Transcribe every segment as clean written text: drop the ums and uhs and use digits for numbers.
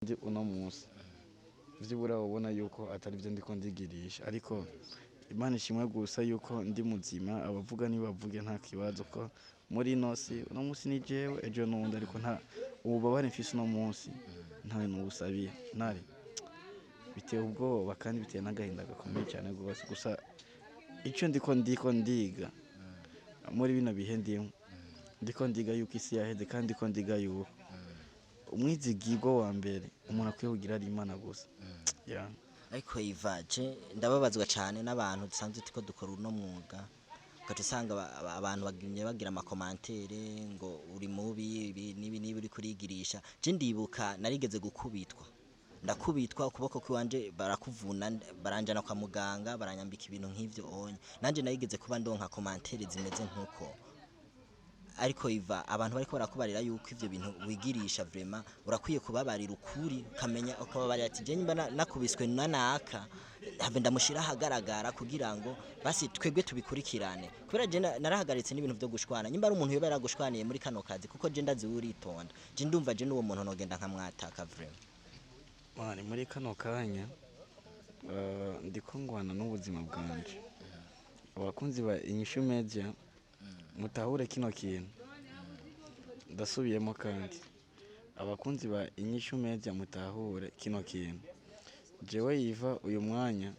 ndi uno munsi vyibura ubona yuko atari byo ndiko ndigirisha ariko Imana ishimwe gusa yuko ndi muzima abavuga nibavuge nta kibazo ko muri nosi uno munsi ni jewe ejo nundi ariko nta ububabare mfise uno munsi ntawe nubusabiye ntari biteye ubwoba kandi biteye n'agahinda gakomeye cyane rwose gusa icyo ndiko ndiga muri bino bihe ndiko ndiga yuko isi yaheze kandi ndiko ndiga yuko umwizigirwa wa mbere umuntu akwiye kugira ari Imana gusa ariko Yvan ndababazwa cyane n'abantu dusanzwe tuko dukora uno mwuga gato usanga abantu bagimye bagira amakomantere ngo uri mubi nibi uri kurigirisha je ndibuka narigeze gukubitwa ndakubitwa ukuboko kwanje barakuvuna baranjana kwa muganga baranyambika ibintu nk'ivyo onye nanje narigeze kuba ndonka komantere zimeze nkuko ariko Yvan abantu bariko barakubarira yuko ivyo bintu wigirisha vraiment urakwiye kubabarira ukuri kamenya ukababarira ati je nyimba nakubiswe nanaka have ndamushira hagaragara kugira ngo basi twebwe tubikurikirane kubera je narahagaritse n'ibintu byo gushwana nyimba ari umuntu yoba yaragushwaniye muri kano kazi kuko je ndazi uritonda je ndumva je n'uwo muntu nogenda nkamwataka vraiment mani muri kano kanya ndiko ngwana n'ubuzima bwanje abakunzi ba Inyishu Media mutahure kino kintu ndasubiyemo kandi abakunzi ba Inyishu Media mutahure kino kintu jewe Yvan uyu mwanya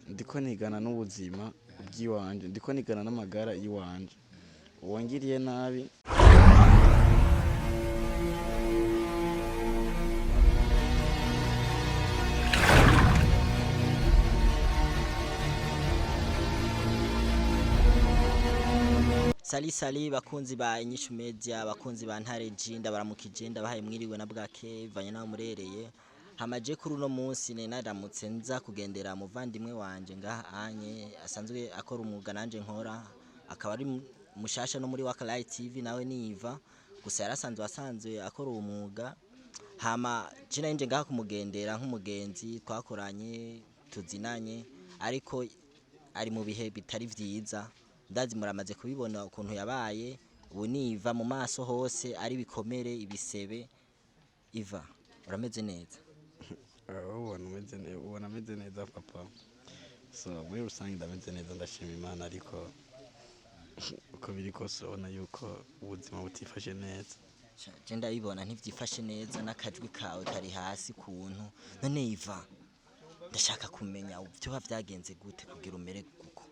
ndiko nigana n'ubuzima bw'iwanje ndiko nigana n'amagara y'iwanje uwangiriye nabi Sali bakunzi ba Inyishu Media bakunzi ba Ntare Jinda baramukije ndabahaye mwiriwe na bwake Yvan nawe murereye hamaje kuri uno munsi naramutse nza kugendera muvandimwe wanje ngaha anye asanzwe akora umwuga nanje nkora akaba ari mushasha no muri Wakalayi TV nawe ni Yvan gusa yarasanzwe akora uwo mwuga hama cina nje ngaha kumugendera nk'umugenzi twakoranye tuzinanye ariko ari mu bihe bitari vyiza ndazi muramaze kubibona ukuntu yabaye ubu ni Yvan mu maso hose ari bikomere ibisebe Yvan urameze neza ubona ameze neza papa so muri rusange ndameze neza ndashima Imana ariko uko biri kose ubona yuko ubuzima butifashe neza je ndabibona ntivyifashe neza n'akajwi kawe kari hasi kuntu none Yvan ndashaka kumenya byo bavyagenze gute kugira umere guko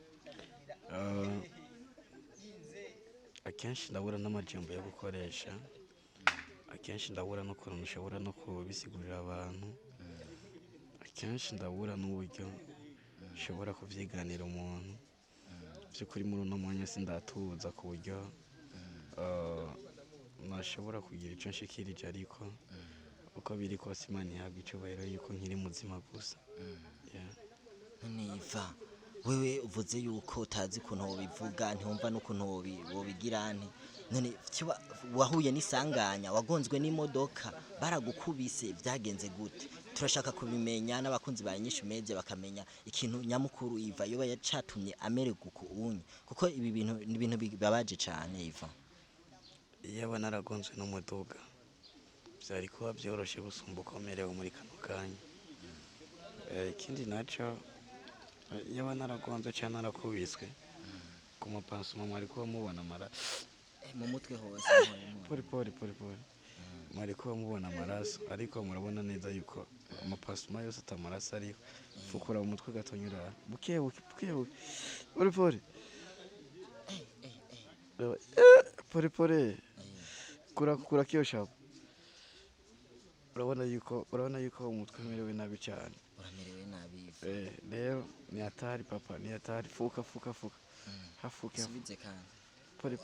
akenshi ndabura n'amajambo yo gukoresha akenshi ndabura no kuntu ushobora no kubisigurira abantu akenshi ndabura n'uburyo ushobora kuvyiganira umuntu by'ukuri muri uno mwanya sindatuza ku buryo nashobora kugira ico nshikirije ariko uko biri kose Imana ihabwa icubahiro yuko nkiri muzima gusa none Yvan wewe uvuze yuko utazi ukuntu wobivuga ntiwumva n'ukuntu wobigirane none wahuye n'isanganya wagonzwe n'imodoka baragukubise vyagenze gute turashaka kubimenya n'abakunzi ba Inyishu Media bakamenya ikintu nyamukuru Yvan yoba yacatumye amererwa uko unye kuko ibi bintu ni ibintu bibabaje cyane Yvan yaba naragonzwe n'umuduga byari kuba byoroshe gusumba ukomerewe muri kano kanya ikindi naco yaba naragonze cyane narakubiswe ku mapansuma mwari kuba mubona amaraso mu mutwe hose pori mwari kuba mubona amaraso ariko murabona neza yuko amapansuma yose atamaraso ariho fukura mu mutwe gatonyura bukebuke pori kura kiyo shapo urabona yuko umutwe umerewe nabi cyane uramerewe nabi rero ni hatari papa ni hatari fuka hafuke subize kandi pori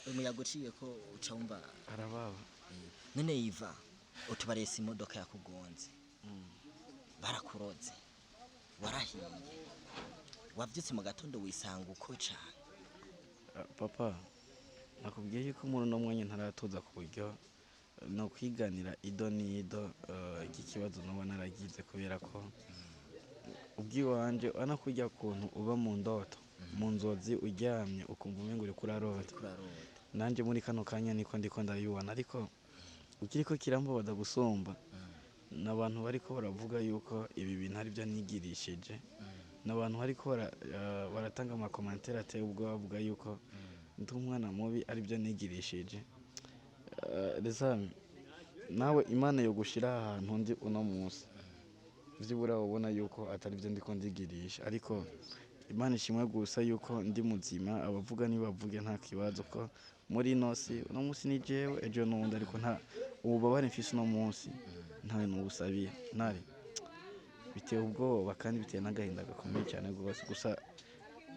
umuyaga uciye ko uca wumva arababa none Yvan utubarese imodoka yakugonze barakuroze warahiye wavyutse mu gatondo wisanga uko cyane papa nakubwiye yuko muri uno mwanya ntaratuza ku buryo no kwiganira ido n'ido ikibazo nabo naragize kubera ko ubwiwanje ana kujya kuntu uba mu ndoto mu nzozi uryamye ukumva umengo uri kurarota nanje muri kano kanya niko ndiko ndabibona ariko ukiriko kirambabaza gusumba n'abantu bariko baravuga yuko ibi bintu ari byo nigirishije, n'abantu bariko baratanga amakomantere ateye ubwoba bavuga yuko ndi umwana mubi ari byo nigirishije. Reza nawe Imana yo gushira ahantu ndi uno munsi, vyibura ubona yuko atari byo ndiko ndigirisha, ariko Imana ishimwe gusa yuko ndi muzima, abavuga nibavuge nta kibazo ko muri ino si uno munsi ni jewe ejo n'uwundi, ariko nta ububabare mfise uno munsi ntawe nubusabiye ntari, biteye ubwoba kandi biteye n'agahinda gakomeye cyane rwose. Gusa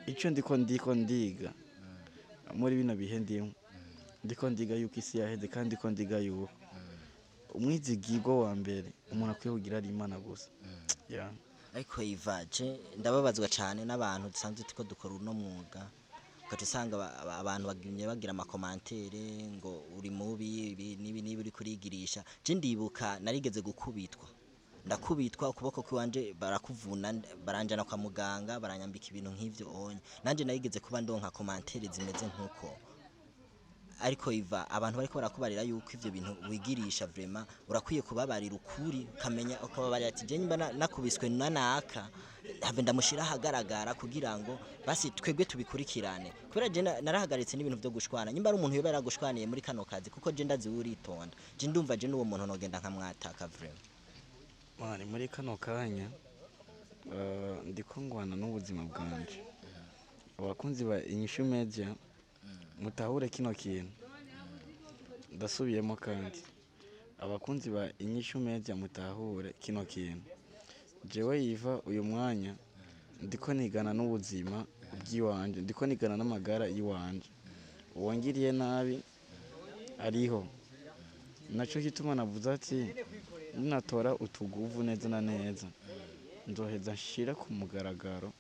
icyo ndiko ndiga muri bino bihe ndiko ndiga yuko isi yaheze, kandi ndiko ndiga yuko umwizigirwa wa mbere umuntu akwiye kugira ari Imana gusa. ariko Yvan ndababazwa cyane n'abantu dusanzwe tuko dukora uno mwuga, ugaca usanga abantu bagumye bagira amakomantere ngo uri mubi nibi uri kurigirisha. Je ndibuka narigeze gukubitwa, ndakubitwa ukuboko kwanje barakuvuna, baranjana kwa muganga, baranyambika ibintu nk'ivyo onye, nanje narigeze kuba ndonka komantere zimeze nk'uko. Ariko Yvan abantu bariko barakubarira yuko ivyo bintu wigirisha vraiment urakwiye kubabarira ukuri, ukamenya ukababarira ati je nyimba nakubiswe nanaka have ndamushira hagaragara kugira ngo basi twebwe tubikurikirane, kubera je narahagaritse n'ibintu byo gushwana. Nyimba ari umuntu yobera gushwaniye muri kano kazi, kuko je ndazi uritonda, je ndumva je n'uwo muntu nogenda nkamwataka vraiment. Mani muri kano kanya ndiko ngwana n'ubuzima bwanje. Abakunzi ba Inyishu Media mutahure kino kintu, ndasubiyemo kandi abakunzi ba Inyishu Media mutahure kino kintu. Jewe Yvan uyu mwanya ndiko nigana n'ubuzima bw'iwanje, ndiko nigana n'amagara y'iwanje. Uwangiriye nabi ariho, naco kituma navuze ati ninatora utuguvu neza na neza nzoheza nshira ku mugaragaro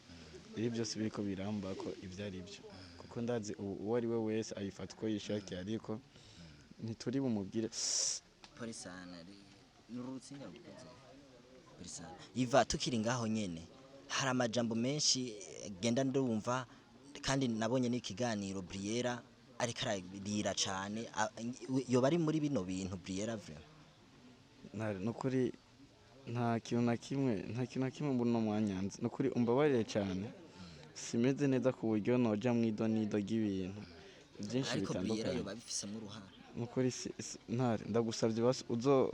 ibi byose biriko birambako ivyo ari byo, kuko ndazi uwo ari we wese ayifata uko yishakiye, ariko ntituri bumubwire Polisana n'urutsinga rukoze. Polisana Yvan tukiri ngaho nyene hari amajambo menshi genda ndumva, kandi nabonye n'ikiganiro Briella ariko ararira cane, yo bari muri bino bintu Briella vraiment nukuri nta kintu na kimwe muri no mwanyanze, nukuri umbabarire cyane, simeze neza ku buryo noja mwido nido y'ibintu byinshi bitandukanye, nukuri ntare ndagusabye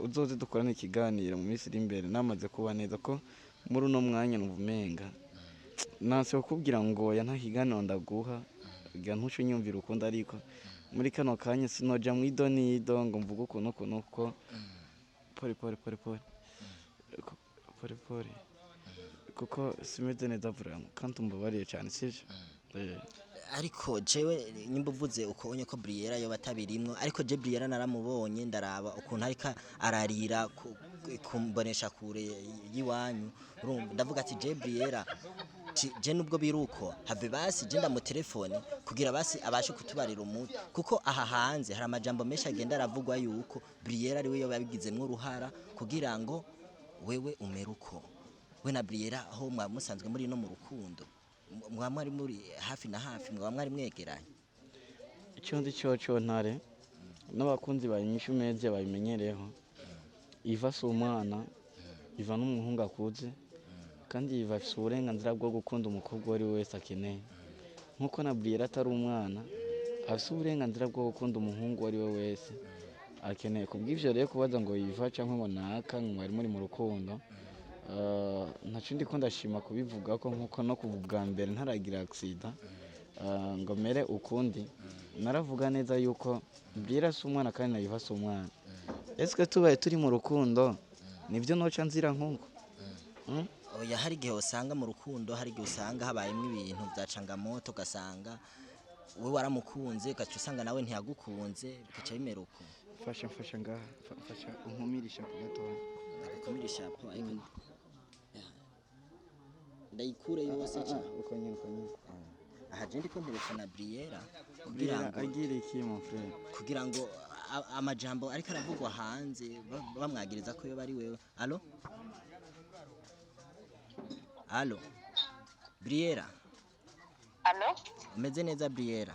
uzoze dukorane ikiganiro mu minsi iri imbere namaze kuba neza, ko muri uno mwanya nuvumenga nanse kukubwira ngo ya nta kiganiro ndaguha ga ntuco nyumvira ukunda, ariko muri kano kanya sinoja mwido nido ngo mvuge ukuntu uko pore kuko simeze neza vraiment, kandi umbabariye cyane sije. Ariko jewe nyimba uvuze uko onye ko Briella yo batabirimwo, ariko je Briella naramubonye ndaraba ukuntu ariko ararira kumbonesha kure yiwanyu, urumva ndavuga ati je Briella je nubwo biruko have basi je ndamutelefone kugira basi abashe kutubarira umuti, kuko aha hanze hari amajambo menshi agenda aravugwa yuko Briella ari we yo babigizemwo uruhara kugira ngo wewe umeruko. We na Briella aho musanzwe muri no mu rukundo, mwari muri hafi na hafi, mwari mwegeranye. Icyo ndi cyo ntare n'abakunzi ba Inyishu Media babimenyereho, Yvan si umwana, Yvan n'umuhungu akuze, kandi Yvan afise uburenganzira bwo gukunda umukobwa uwo ari we wese akeneye, nkuko na Briella atari umwana afise uburenganzira bwo gukunda umuhungu uwo ari we wese akeneye. Kubw'ivyo rero kubaza ngo Yvan canke ngo naka ngo mwari muri mu rukundo, ntaco ndiko ndashima kubivuga ko, nkuko no kuva bwa mbere ntaragira acide ngo mere ukundi, naravuga neza yuko Briella si umwana kandi na Yvan si umwana. Eske tubaye turi mu rukundo nivyo noca nzira nkunko? Oya, hari igihe usanga mu rukundo, hari igihe usanga habayemo ibintu bya cangamoto, ugasanga we waramukunze ugaca usanga nawe ntiyagukunze, bikaca bimera uko. Fasha ngaha, fasha unkumirisha ku gatoya. Ndakumirisha po ariko ndayikure yose cyane uko nyine. aha je ndiko ntelefona Briella kugira ngo agire iki mon frère, kugira ngo amajambo ariko aravugwa hanze bamwagiriza ko yo bari wewe. Allo Briella? Allo? Umeze neza Briella?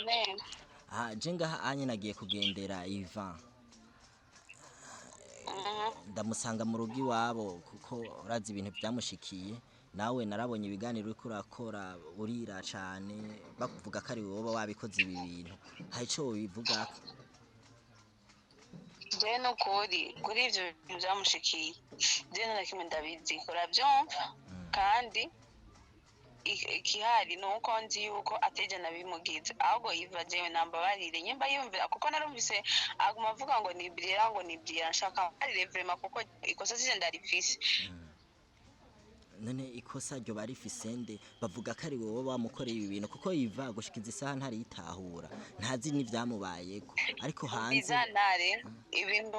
Neza. Je ngaha anye nagiye kugendera Yvan. ndamusanga mu rugo iwabo kuko urazi ibintu byamushikiye nawe narabonye ibiganiro uriko urakora urira cane bakuvuga ko ari wowe wabikoze ibi bintu hari ico bivuga je no kuri ivyo bintu byamushikiye je nta kimwe ndabizi uravyumva kandi ikihari nuko nzi yuko ateje nabimugize ahubwo Yvan jewe nambabarire nyimba yumvira kuko narumvise aguma avuga ngo ni Briella nshaka barire vraiment kuko ikosa sije ndarifise none ikosa ryo barifise nde bavuga ko ari wowe wamukoreye ibi bintu kuko Yvan gushikiza isaha ntari yitahura ntazi n'ivyamubayeko ariko hanze bizantare ibintu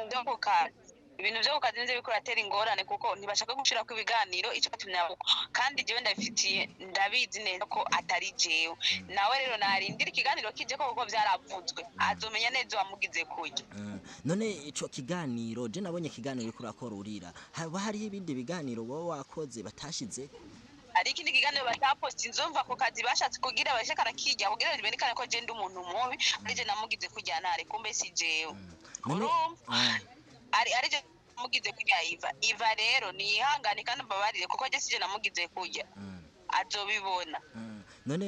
byo kukazi ibintu byo kukazi nze biko ratera ingorane kuko ntibashaka gushira ku ibiganiro ico katumye kandi jewe ndabifitiye ndabizi neza ko atari jewe nawe rero narindira ikiganiro kije ko kuko vyaravuzwe azomenya neza wamugize kuye none ico kiganiro je nabonye ikiganiro uriko urakora urira haba hari ibindi biganiro wowe wakoze batashize ari ikindi kiganiro bataposti nzumva ko kazi bashatse kugira bashaka rakijya kugira bimenyekane ko je ndi umuntu mubi ari je namugize kujya ntare kumbe si jewe ari je namugize kujya Yvan rero ni ihangane kandi mbabarire kuko je sije namugize kujya azobibona none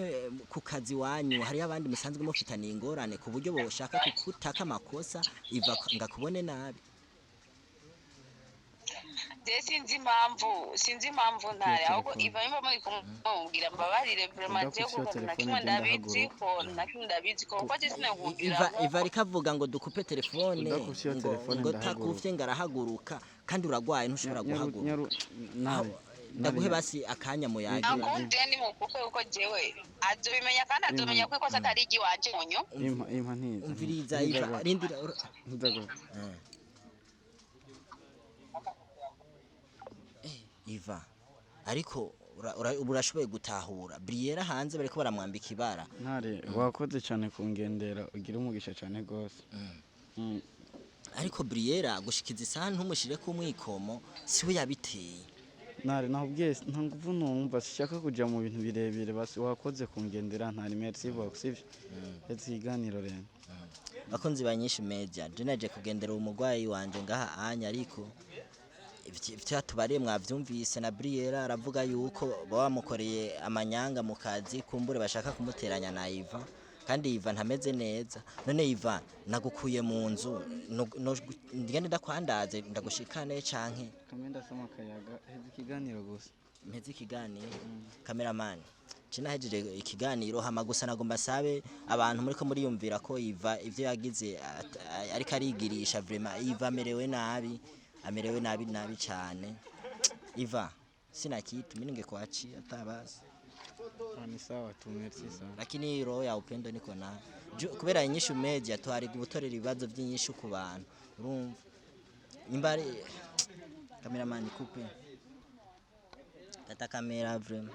ku kazi wanyu hari abandi musanzwe mufitaniye ingorane ku buryo boshaka kukutaka amakosa Yvan ngakubone nabi sinzi impamvu ntare ahubwo Yvan yumva muri kumubwira mbabarire vraiment je kuko nakimwe ndabizi ko kuko je sinakubwira Yvan ariko avuga ngo dukupe telefone ngo takufye ngarahaguruka kandi uragwaye ntushobora guhaguruka ndaguhe basi akanya mu yagira akunde ni mukupe uko jewe azobimenya kandi azomenya ko ikosa atari igiwanje munyo impa ntiza umviriza Yvan rindira Yvan ariko urashoboye gutahura Briella hanze bariko baramwambika ibara ntare wakoze cyane kungendera ugira umugisha cyane gose ariko Briella gushikiza isaha ntumushire ku mwikomo siwe yabiteye ntare nahubwiye nta nguvu numva sishaka kuja mu bintu birebire basi wakoze kungendera ntare merci beaucoup sivyo ikiganiro rero bakunzi banyinshi media je naje kugendera umugwayi wanje ngaha anya ariko ivyatubariye mwavyumvise na Briella aravuga yuko bamukoreye amanyanga mu kazi kumbure bashaka kumuteranya na Yvan kandi Yvan ntameze neza none Yvan nagukuye mu nzu ngende ndakwandaze ndagushikane canke kamenda sama kayaga hezi ikiganiro gusa mpeze ikiganiro cameraman cina hejeje ikiganiro hama gusa nagomba sabe abantu muriko muriyumvira ko Yvan ivyo yagize ariko arigirisha vraiment Yvan amerewe nabi cyane Yvan sina kitu mimi ningekuachia hata basi ni sawa tu merci sana lakini roho ya upendo niko na kubera inyishu media twari gutorera ibibazo by'inyishu ku bantu urumva nimbari cameraman coupe tata camera vraiment